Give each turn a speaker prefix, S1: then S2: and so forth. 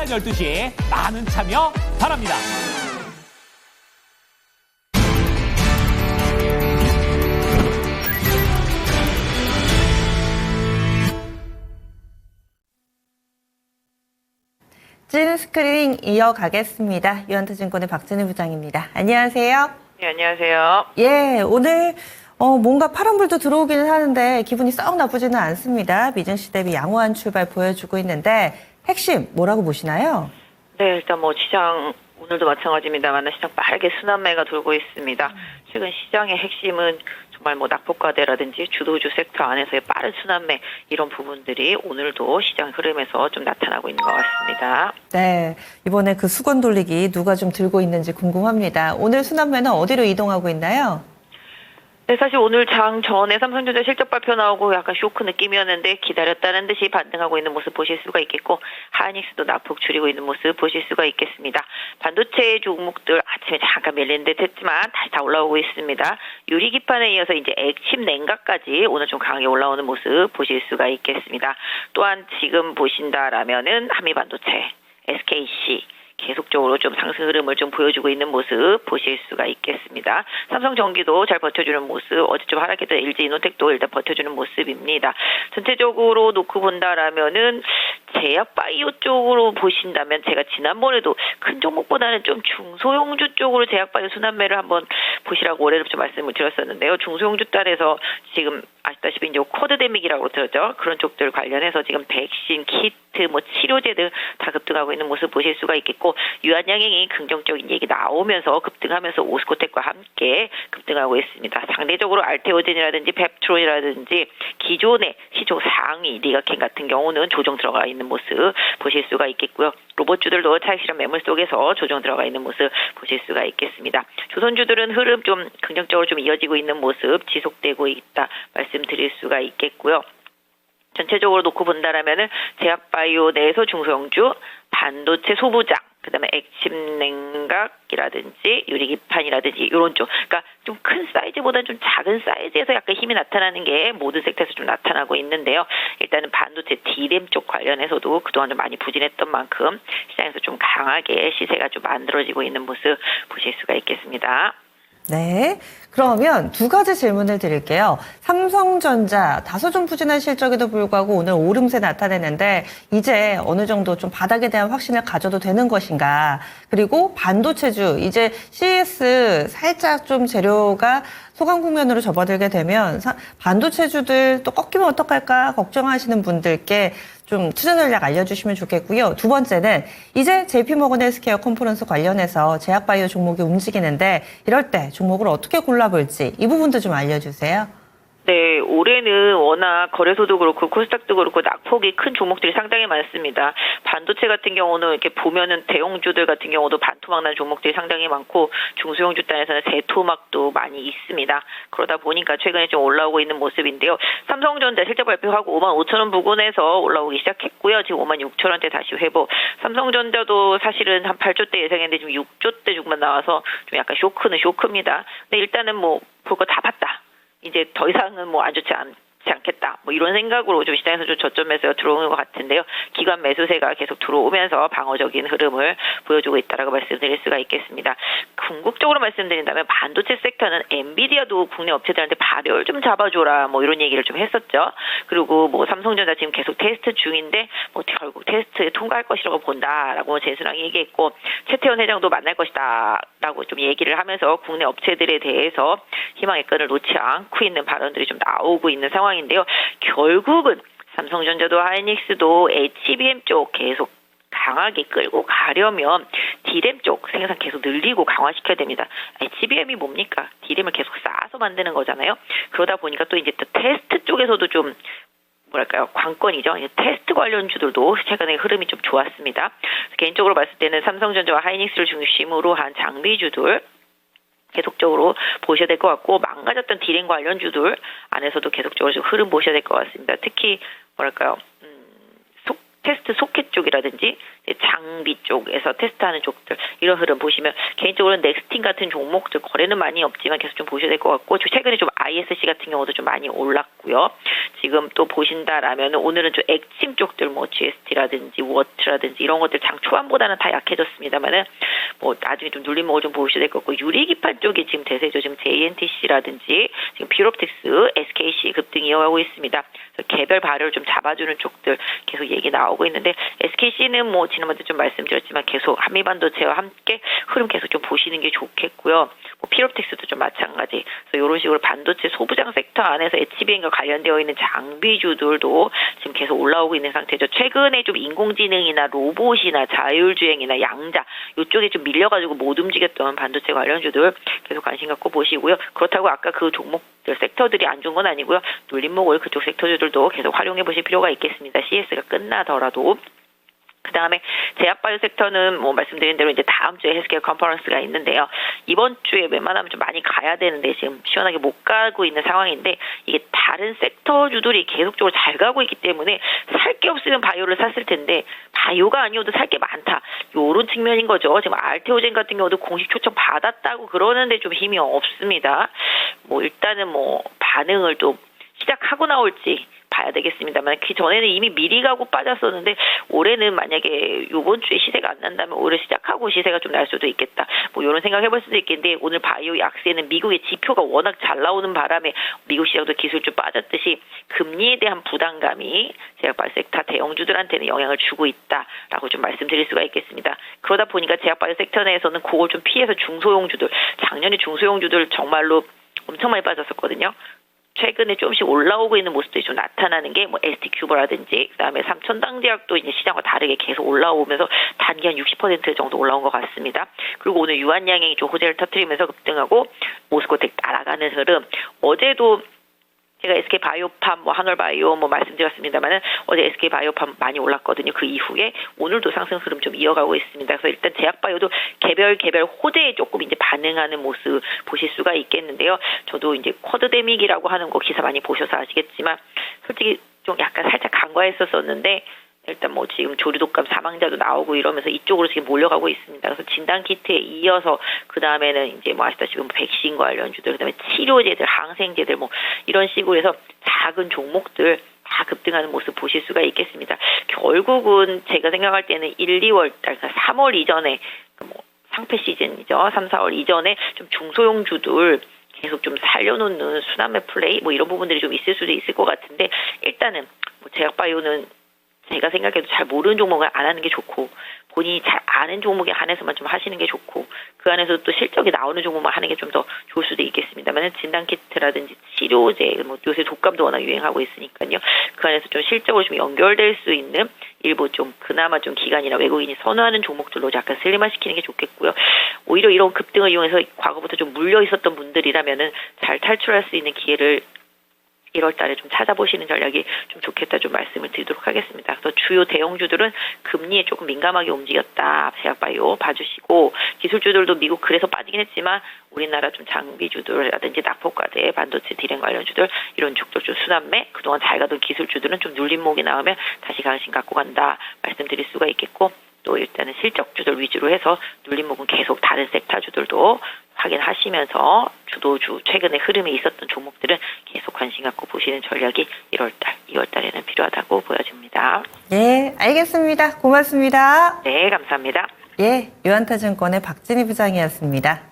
S1: 12시 많은 참여 바랍니다.
S2: 찐 스크리닝 이어가겠습니다. 유한타증권의 박진우 부장입니다. 안녕하세요.
S3: 네, 안녕하세요.
S2: 예, 오늘 뭔가 파란불도 들어오기는 하는데 기분이 썩 나쁘지는 않습니다. 미증시 대비 양호한 출발 보여주고 있는데 핵심 뭐라고 보시나요?
S3: 네, 일단 시장 오늘도 마찬가지입니다만 시장 빠르게 순환매가 돌고 있습니다. 최근 시장의 핵심은 정말 낙폭과대라든지 주도주 섹터 안에서의 빠른 순환매 이런 부분들이 오늘도 시장 흐름에서 좀 나타나고 있는 것 같습니다.
S2: 네, 이번에 그 수건 돌리기 누가 좀 들고 있는지 궁금합니다. 오늘 순환매는 어디로 이동하고 있나요?
S3: 네, 사실 오늘 장 전에 삼성전자 실적 발표 나오고 약간 쇼크 느낌이었는데 기다렸다는 듯이 반등하고 있는 모습 보실 수가 있겠고 하이닉스도 낙폭 줄이고 있는 모습 보실 수가 있겠습니다. 반도체 종목들 아침에 잠깐 밀린 듯 했지만 다시 다 올라오고 있습니다. 유리기판에 이어서 이제 액침 냉각까지 오늘 좀 강하게 올라오는 모습 보실 수가 있겠습니다. 또한 지금 보신다라면은 한미반도체, SKC 계속적으로 좀 상승 흐름을 좀 보여주고 있는 모습 보실 수가 있겠습니다. 삼성전기도 잘 버텨주는 모습, 어제 좀 하락했던 LG이노텍도 일단 버텨주는 모습입니다. 전체적으로 놓고 본다라면은 제약바이오 쪽으로 보신다면 제가 지난번에도 큰 종목보다는 좀 중소형주 쪽으로 제약바이오 순환매를 한번 보시라고 올해도 좀 말씀을 드렸었는데요. 중소형주 딸에서 지금 아시다시피 이제 쿼드데믹이라고 들었죠. 그런 쪽들 관련해서 지금 백신, 키트, 치료제 등 다 급등하고 있는 모습 보실 수가 있겠고 유한양행이 긍정적인 얘기 나오면서 급등하면서 오스코텍과 함께 급등하고 있습니다. 상대적으로 알테오젠이라든지 펩트론이라든지 기존의 시총 상위 리가켄 같은 경우는 조정 들어가 있는 모습 보실 수가 있겠고요. 로봇주들도 차익 실현 매물 속에서 조정 들어가 있는 모습 보실 수가 있겠습니다. 조선주들은 흐름 좀 긍정적으로 좀 이어지고 있는 모습 지속되고 있다 말씀드릴 수가 있겠고요. 전체적으로 놓고 본다라면은 제약바이오 내에서 중소형주, 반도체 소부장, 그다음에 액침 냉각이라든지 유리기판이라든지 이런 쪽, 그러니까 좀 큰 사이즈보다는 좀 작은 사이즈에서 약간 힘이 나타나는 게 모든 섹터에서 좀 나타나고 있는데요. 일단은 반도체 D램 쪽 관련해서도 그동안 좀 많이 부진했던 만큼 시장에서 좀 강하게 시세가 좀 만들어지고 있는 모습 보실 수가 있겠습니다.
S2: 네. 그러면 두 가지 질문을 드릴게요. 삼성전자 다소 좀 부진한 실적에도 불구하고 오늘 오름세 나타내는데 이제 어느 정도 좀 바닥에 대한 확신을 가져도 되는 것인가? 그리고 반도체주 이제 CES 살짝 좀 재료가 소강 국면으로 접어들게 되면 반도체주들 또 꺾이면 어떡할까 걱정하시는 분들께 좀 투자 전략 알려주시면 좋겠고요. 두 번째는 이제 JP모건 헬스케어 컨퍼런스 관련해서 제약바이오 종목이 움직이는데 이럴 때 종목을 어떻게 골라볼지 이 부분도 좀 알려주세요.
S3: 네, 올해는 워낙 거래소도 그렇고 코스닥도 그렇고 낙폭이 큰 종목들이 상당히 많습니다. 반도체 같은 경우는 이렇게 보면은 대형주들 같은 경우도 반토막 난 종목들이 상당히 많고 중소형주 단에서는 대토막도 많이 있습니다. 그러다 보니까 최근에 좀 올라오고 있는 모습인데요. 삼성전자 실적 발표하고 55,000원 부근에서 올라오기 시작했고요. 지금 56,000원대 다시 회복. 삼성전자도 사실은 한 8조 대 예상했는데 지금 6조 대 중반 나와서 좀 약간 쇼크는 쇼크입니다. 근데 일단은 볼 거 다 봤다. 이제 더 이상은 안 좋지 않겠다. 이런 생각으로 좀 시장에서 좀 저점에서 들어오는 것 같은데요. 기관 매수세가 계속 들어오면서 방어적인 흐름을 보여주고 있다라고 말씀드릴 수가 있겠습니다. 궁극적으로 말씀드린다면 반도체 섹터는 엔비디아도 국내 업체들한테 발열 좀 잡아줘라 이런 얘기를 좀 했었죠. 그리고 삼성전자 지금 계속 테스트 중인데 결국 테스트에 통과할 것이라고 본다라고 재순왕 얘기했고 최태원 회장도 만날 것이다라고 좀 얘기를 하면서 국내 업체들에 대해서 희망의 끈을 놓지 않고 있는 발언들이 좀 나오고 있는 상황인데요. 결국은 삼성전자도 하이닉스도 HBM 쪽 계속 강하게 끌고 가려면 D램 쪽 생산 계속 늘리고 강화시켜야 됩니다. HBM이 뭡니까? D램을 계속 쌓아서 만드는 거잖아요. 그러다 보니까 또 이제 또 테스트 쪽에서도 좀 관건이죠. 테스트 관련주들도 최근에 흐름이 좀 좋았습니다. 개인적으로 봤을 때는 삼성전자와 하이닉스를 중심으로 한 장비주들 계속적으로 보셔야 될 것 같고 망가졌던 D램 관련주들 안에서도 계속적으로 좀 흐름 보셔야 될 것 같습니다. 특히 테스트 소켓 쪽이라든지 장비 쪽에서 테스트하는 쪽들 이런 흐름 보시면 개인적으로는 넥스틴 같은 종목들 거래는 많이 없지만 계속 좀 보셔야 될 것 같고 최근에 좀 ISC 같은 경우도 좀 많이 올랐고요. 지금 또 보신다라면 오늘은 좀 액침 쪽들 뭐 GST라든지 워트라든지 이런 것들 장 초반보다는 다 약해졌습니다만은 뭐 나중에 좀 눌림목을 좀 보셔야 될 것 같고 유리기판 쪽이 지금 대세죠. 지금 JNTC라든지 지금 퓨로텍스, SKC 급등 이어가고 있습니다. 그래서 개별 발효를 좀 잡아주는 쪽들 계속 얘기 나오고 있는데 SKC는 뭐 지난번에 좀 말씀드렸지만 계속 한미반도체와 함께 흐름 계속 좀 보시는 게 좋겠고요. 뭐 퓨로텍스도 좀 마찬가지. 그래서 이런 식으로 반도체 소부장 섹터 안에서 HBM과 관련되어 있는 장비주들도 지금 계속 올라오고 있는 상태죠. 최근에 좀 인공지능이나 로봇이나 자율주행이나 양자 이쪽에 좀 밀려가지고 못 움직였던 반도체 관련주들 계속 관심 갖고 보시고요. 그렇다고 아까 그 종목들 섹터들이 안 좋은 건 아니고요. 눌림목을 그쪽 섹터주들도 계속 활용해 보실 필요가 있겠습니다. CS가 끝나더라도. 그 다음에 제약바이오 섹터는 뭐 말씀드린 대로 이제 다음 주에 헬스케어 컨퍼런스가 있는데요. 이번 주에 웬만하면 좀 많이 가야 되는데 지금 시원하게 못 가고 있는 상황인데 이게 다른 섹터주들이 계속적으로 잘 가고 있기 때문에 살 게 없으면 바이오를 샀을 텐데 바이오가 아니어도 살 게 많다. 요런 측면인 거죠. 지금 알테오젠 같은 경우도 공식 초청 받았다고 그러는데 좀 힘이 없습니다. 뭐 일단은 뭐 반응을 또 시작하고 나올지 봐야 되겠습니다만 그 전에는 이미 미리 가고 빠졌었는데 올해는 만약에 이번 주에 시세가 안 난다면 올해 시작하고 시세가 좀 날 수도 있겠다. 뭐 이런 생각 해볼 수도 있겠는데 오늘 바이오 약세는 미국의 지표가 워낙 잘 나오는 바람에 미국 시장도 기술 좀 빠졌듯이 금리에 대한 부담감이 제약바이오 섹터 대형주들한테는 영향을 주고 있다라고 좀 말씀드릴 수가 있겠습니다. 그러다 보니까 제약바이오 섹터 내에서는 그걸 좀 피해서 중소형주들 작년에 중소형주들 정말로 엄청 많이 빠졌었거든요. 최근에 조금씩 올라오고 있는 모습들이 좀 나타나는 게 뭐 ST큐버라든지 그다음에 삼천당제약도 이제 시장과 다르게 계속 올라오면서 단기 한 60% 정도 올라온 것 같습니다. 그리고 오늘 유한양행이 좀 호재를 터뜨리면서 급등하고 모스코텍 따라가는 흐름. 어제도 제가 SK바이오팜, 뭐 한월바이오 뭐 말씀드렸습니다만은 어제 SK바이오팜 많이 올랐거든요. 그 이후에 오늘도 상승 흐름 좀 이어가고 있습니다. 그래서 일단 제약바이오도 개별 호재에 조금 이제 반응하는 모습 보실 수가 있겠는데요. 저도 이제 쿼드데믹이라고 하는 거 기사 많이 보셔서 아시겠지만 솔직히 좀 약간 살짝 간과했었는데 일단 뭐 지금 조류독감 사망자도 나오고 이러면서 이쪽으로 지금 몰려가고 있습니다. 그래서 진단키트에 이어서 그 다음에는 이제 뭐 아시다시피 뭐 백신 관련주들, 그 다음에 치료제들, 항생제들 뭐 이런 식으로 해서 작은 종목들 다 급등하는 모습 보실 수가 있겠습니다. 결국은 제가 생각할 때는 1, 2월 달, 그러니까 3월 이전에 뭐 상패 시즌이죠. 3, 4월 이전에 좀 중소형주들 계속 좀 살려놓는 순환매 플레이 뭐 이런 부분들이 좀 있을 수도 있을 것 같은데 일단은 뭐 제약바이오는 제가 생각해도 잘 모르는 종목을 안 하는 게 좋고 본인이 잘 아는 종목에 한해서만 좀 하시는 게 좋고 그 안에서 또 실적이 나오는 종목만 하는 게 좀 더 좋을 수도 있겠습니다만 진단키트라든지 치료제 뭐 요새 독감도 워낙 유행하고 있으니까요. 그 안에서 좀 실적으로 좀 연결될 수 있는 일부 좀 그나마 좀 기관이나 외국인이 선호하는 종목들로 약간 슬림화시키는 게 좋겠고요. 오히려 이런 급등을 이용해서 과거부터 좀 물려 있었던 분들이라면은 잘 탈출할 수 있는 기회를 1월 달에 좀 찾아보시는 전략이 좀 좋겠다 좀 말씀을 드리도록 하겠습니다. 그래서 주요 대형주들은 금리에 조금 민감하게 움직였다. 제약바이오 봐주시고 기술주들도 미국 그래서 빠지긴 했지만 우리나라 좀 장비주들이라든지 낙폭과대, 반도체 디램 관련주들 이런 쪽도 좀 순환매 그동안 잘 가던 기술주들은 좀 눌림목이 나오면 다시 관심 갖고 간다 말씀드릴 수가 있겠고 또 일단은 실적주들 위주로 해서 눌림목은 계속 다른 섹터주들도 확인하시면서 주도주 최근에 흐름이 있었던 종목들은 계속 관심 갖고 보시는 전략이 1월달, 2월달에는 필요하다고 보여집니다.
S2: 네, 알겠습니다. 고맙습니다.
S3: 네, 감사합니다.
S2: 예, 유한타증권의 박진희 부장이었습니다.